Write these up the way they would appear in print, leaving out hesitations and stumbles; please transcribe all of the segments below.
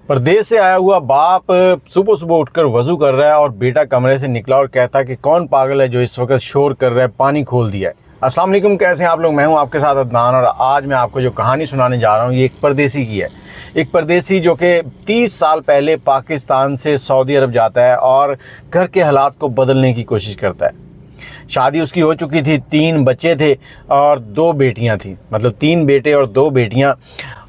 परदेश से आया हुआ बाप सुबह सुबह उठकर वजू कर रहा है और बेटा कमरे से निकला और कहता है कि कौन पागल है जो इस वक्त शोर कर रहा है, पानी खोल दिया है। अस्सलाम वालेकुम, कैसे हैं आप लोग। मैं हूं आपके साथ अदनान और आज मैं आपको जो कहानी सुनाने जा रहा हूं ये एक परदेसी की है। एक परदेसी जो कि 30 साल पहले पाकिस्तान से सऊदी अरब जाता है और घर के हालात को बदलने की कोशिश करता है। शादी उसकी हो चुकी थी, 3 बच्चे थे और 2 बेटियां थी, मतलब 3 बेटे और 2 बेटियां।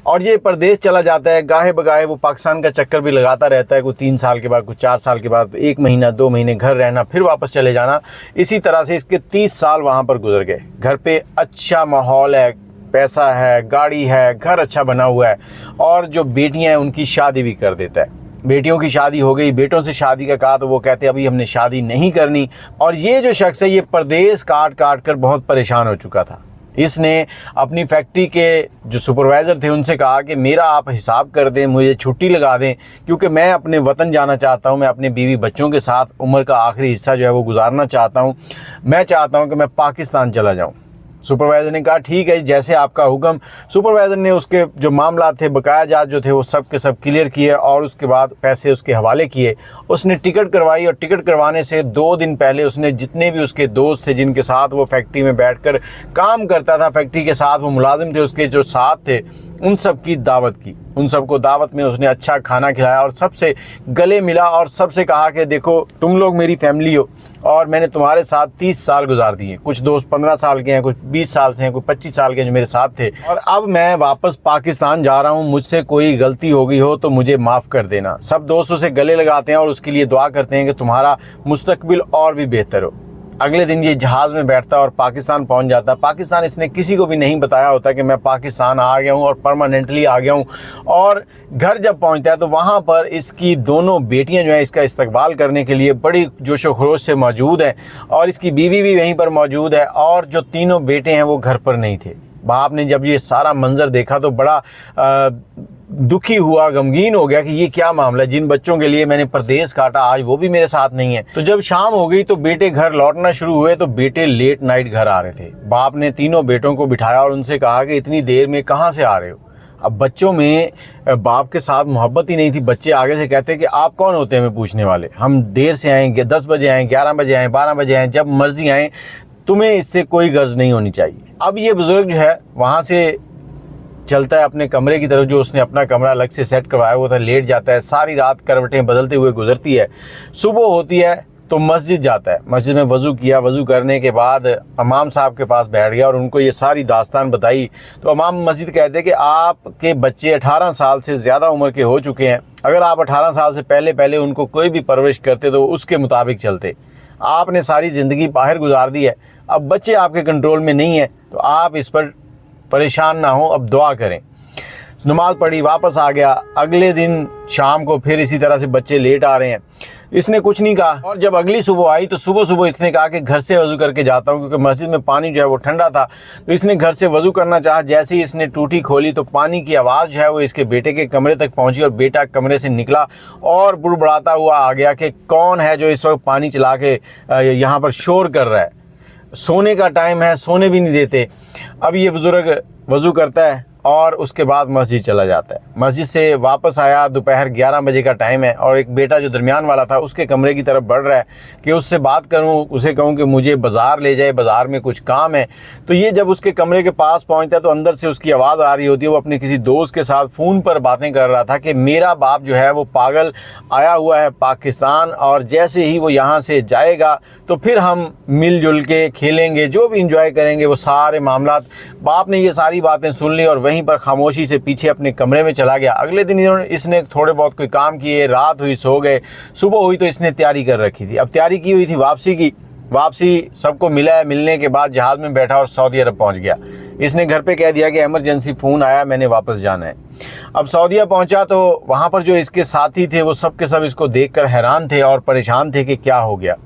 और ये परदेश चला जाता है, गाहे बगाहे वो पाकिस्तान का चक्कर भी लगाता रहता है। कोई 3 साल के बाद, कुछ 4 साल के बाद, 1 महीना 2 महीने घर रहना, फिर वापस चले जाना। इसी तरह से इसके 30 साल वहाँ पर गुजर गए। घर पे अच्छा माहौल है, पैसा है, गाड़ी है, घर अच्छा बना हुआ है और जो बेटियाँ हैं उनकी शादी भी कर देता है। बेटियों की शादी हो गई, बेटों से शादी का कहा तो वो कहते हैं अभी हमने शादी नहीं करनी। और ये जो शख्स है ये परदेश काट काट कर बहुत परेशान हो चुका था। इसने अपनी फैक्ट्री के जो सुपरवाइज़र थे उनसे कहा कि मेरा आप हिसाब कर दें, मुझे छुट्टी लगा दें, क्योंकि मैं अपने वतन जाना चाहता हूं। मैं अपने बीवी बच्चों के साथ उम्र का आखिरी हिस्सा जो है वो गुजारना चाहता हूं। मैं चाहता हूं कि मैं पाकिस्तान चला जाऊं। सुपरवाइज़र ने कहा ठीक है, जैसे आपका हुक्म। सुपरवाइज़र ने उसके जो मामला थे, बकाया जात जो थे वो सब के सब क्लियर किए और उसके बाद पैसे उसके हवाले किए। उसने टिकट करवाई और टिकट करवाने से 2 दिन पहले उसने जितने भी उसके दोस्त थे जिनके साथ वो फैक्ट्री में बैठकर काम करता था, फैक्ट्री के साथ वो मुलाजिम थे उसके जो साथ थे, उन सब की दावत की। उन सबको दावत में उसने अच्छा खाना खिलाया और सबसे गले मिला और सबसे कहा कि देखो तुम लोग मेरी फैमिली हो और मैंने तुम्हारे साथ 30 साल गुजार दिए। कुछ दोस्त 15 साल के हैं, कुछ 20 साल से हैं, कुछ 25 साल के हैं जो मेरे साथ थे, और अब मैं वापस पाकिस्तान जा रहा हूँ। मुझसे कोई गलती हो गई हो तो मुझे माफ़ कर देना। सब दोस्तों से गले लगाते हैं और उसके लिए दुआ करते हैं कि तुम्हारा मुस्तकबिल और भी बेहतर हो। अगले दिन ये जहाज़ में बैठता और पाकिस्तान पहुंच जाता। पाकिस्तान इसने किसी को भी नहीं बताया होता कि मैं पाकिस्तान आ गया हूं और परमानेंटली आ गया हूं। और घर जब पहुंचता है तो वहां पर इसकी दोनों बेटियां जो हैं इसका इस्तकबाल करने के लिए बड़ी जोशो खरोश से मौजूद हैं और इसकी बीवी भी वहीं पर मौजूद है और जो तीनों बेटे हैं वो घर पर नहीं थे। बाप ने जब ये सारा मंजर देखा तो बड़ा दुखी हुआ, गमगीन हो गया कि ये क्या मामला है। जिन बच्चों के लिए मैंने परदेश काटा आज वो भी मेरे साथ नहीं है। तो जब शाम हो गई तो बेटे घर लौटना शुरू हुए तो बेटे लेट नाइट घर आ रहे थे। बाप ने तीनों बेटों को बिठाया और उनसे कहा कि इतनी देर में कहाँ से आ रहे हो। अब बच्चों में बाप के साथ मोहब्बत ही नहीं थी। बच्चे आगे से कहते कि आप कौन होते हैं हमें पूछने वाले, हम देर से आएँ, 10 बजे आएँ, 11 बजे आएँ, 12 बजे आएँ, जब मर्जी आएँ, तुम्हें इससे कोई गर्ज नहीं होनी चाहिए। अब ये बुजुर्ग जो है वहाँ से चलता है अपने कमरे की तरफ, जो उसने अपना कमरा अलग से सेट करवाया हुआ था। लेट जाता है, सारी रात करवटें बदलते हुए गुजरती है। सुबह होती है तो मस्जिद जाता है। मस्जिद में वज़ू किया, वज़ू करने के बाद इमाम साहब के पास बैठ गया और उनको ये सारी दास्तान बताई। तो इमाम मस्जिद कहते हैं कि आपके बच्चे 18 साल से ज़्यादा उम्र के हो चुके हैं। अगर आप 18 साल से पहले उनको कोई भी परवरिश करते तो उसके मुताबिक चलते। आपने सारी ज़िंदगी बाहर गुजार दी है, अब बच्चे आपके कंट्रोल में नहीं है, तो आप इस पर परेशान ना हो, अब दुआ करें। नमाज पढ़ी, वापस आ गया। अगले दिन शाम को फिर इसी तरह से बच्चे लेट आ रहे हैं। इसने कुछ नहीं कहा और जब अगली सुबह आई तो सुबह सुबह इसने कहा कि घर से वज़ू करके जाता हूँ, क्योंकि मस्जिद में पानी जो है वो ठंडा था। तो इसने घर से वज़ू करना चाहा। जैसे ही इसने टूटी खोली तो पानी की आवाज़ जो है वो इसके बेटे के कमरे तक पहुँची और बेटा कमरे से निकला और बुड़बुड़ाता हुआ आ गया कि कौन है जो इस वक्त पानी चला के यहाँ पर शोर कर रहा है। सोने का टाइम है, सोने भी नहीं देते। अब ये बुज़ुर्ग वज़ू करता है और उसके बाद मस्जिद चला जाता है। मस्जिद से वापस आया, दोपहर 11 बजे का टाइम है और एक बेटा जो दरमियान वाला था उसके कमरे की तरफ बढ़ रहा है कि उससे बात करूं, उसे कहूं कि मुझे बाज़ार ले जाए, बाज़ार में कुछ काम है। तो ये जब उसके कमरे के पास पहुंचता है तो अंदर से उसकी आवाज़ आ रही होती है। वो अपने किसी दोस्त के साथ फ़ोन पर बातें कर रहा था कि मेरा बाप जो है वो पागल आया हुआ है पाकिस्तान, और जैसे ही वो यहाँ से जाएगा तो फिर हम मिलजुल के खेलेंगे, जो भी इंजॉय करेंगे वो सारे मामलात। बाप ने ये सारी बातें सुन ली और वहीं पर खामोशी से पीछे अपने कमरे में चला गया। अगले दिन इसने थोड़े बहुत कोई काम किए, रात हुई, सो गए। सुबह हुई तो इसने तैयारी कर रखी थी। अब तैयारी की हुई थी वापसी की। वापसी सबको मिला है, मिलने के बाद जहाज़ में बैठा और सऊदी अरब पहुंच गया। इसने घर पे कह दिया कि इमरजेंसी फ़ोन आया, मैंने वापस जाना है। अब सऊदीया पहुंचा तो वहाँ पर जो इसके साथी थे वो सब के सब इसको देखकर हैरान थे और परेशान थे कि क्या हो गया।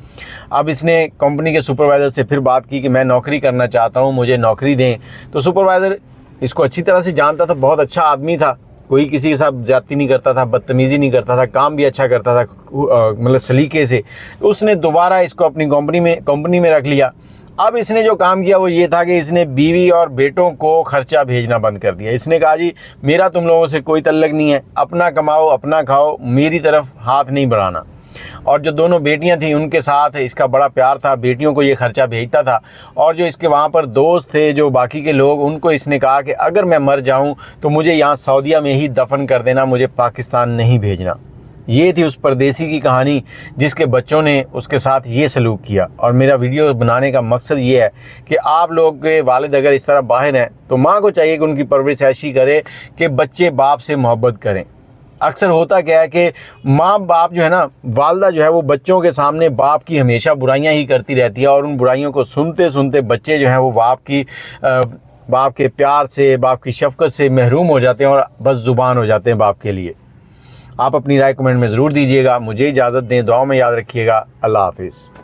अब इसने कंपनी के सुपरवाइज़र से फिर बात की कि मैं नौकरी करना चाहता हूँ, मुझे नौकरी दें। तो सुपरवाइज़र इसको अच्छी तरह से जानता था, बहुत अच्छा आदमी था, कोई किसी के साथ ज्यादती नहीं करता था, बदतमीज़ी नहीं करता था, काम भी अच्छा करता था, मतलब सलीके से। तो उसने दोबारा इसको अपनी कंपनी में रख लिया अब इसने जो काम किया वो ये था कि इसने बीवी और बेटों को खर्चा भेजना बंद कर दिया। इसने कहा जी मेरा तुम लोगों से कोई तल्लक नहीं है, अपना कमाओ अपना खाओ, मेरी तरफ हाथ नहीं बढ़ाना। और जो दोनों बेटियां थीं उनके साथ इसका बड़ा प्यार था, बेटियों को ये खर्चा भेजता था। और जो इसके वहाँ पर दोस्त थे, जो बाकी के लोग, उनको इसने कहा कि अगर मैं मर जाऊँ तो मुझे यहाँ सऊदीया में ही दफन कर देना, मुझे पाकिस्तान नहीं भेजना। ये थी उस परदेसी की कहानी जिसके बच्चों ने उसके साथ ये सलूक किया। और मेरा वीडियो बनाने का मकसद ये है कि आप लोग के वालिद अगर इस तरह बाहर हैं तो माँ को चाहिए कि उनकी परवरिश ऐसी करे कि बच्चे बाप से मोहब्बत करें। अक्सर होता क्या है कि माँ बाप जो है ना, वालदा जो है वो बच्चों के सामने बाप की हमेशा बुराइयां ही करती रहती है, और उन बुराइयों को सुनते सुनते बच्चे जो हैं वो बाप के प्यार से, बाप की शफकत से महरूम हो जाते हैं और बस ज़ुबान हो जाते हैं बाप के लिए। आप अपनी राय कमेंट में ज़रूर दीजिएगा। मुझे इजाज़त दें, दुआओं में याद रखिएगा। अल्लाह हाफिज़।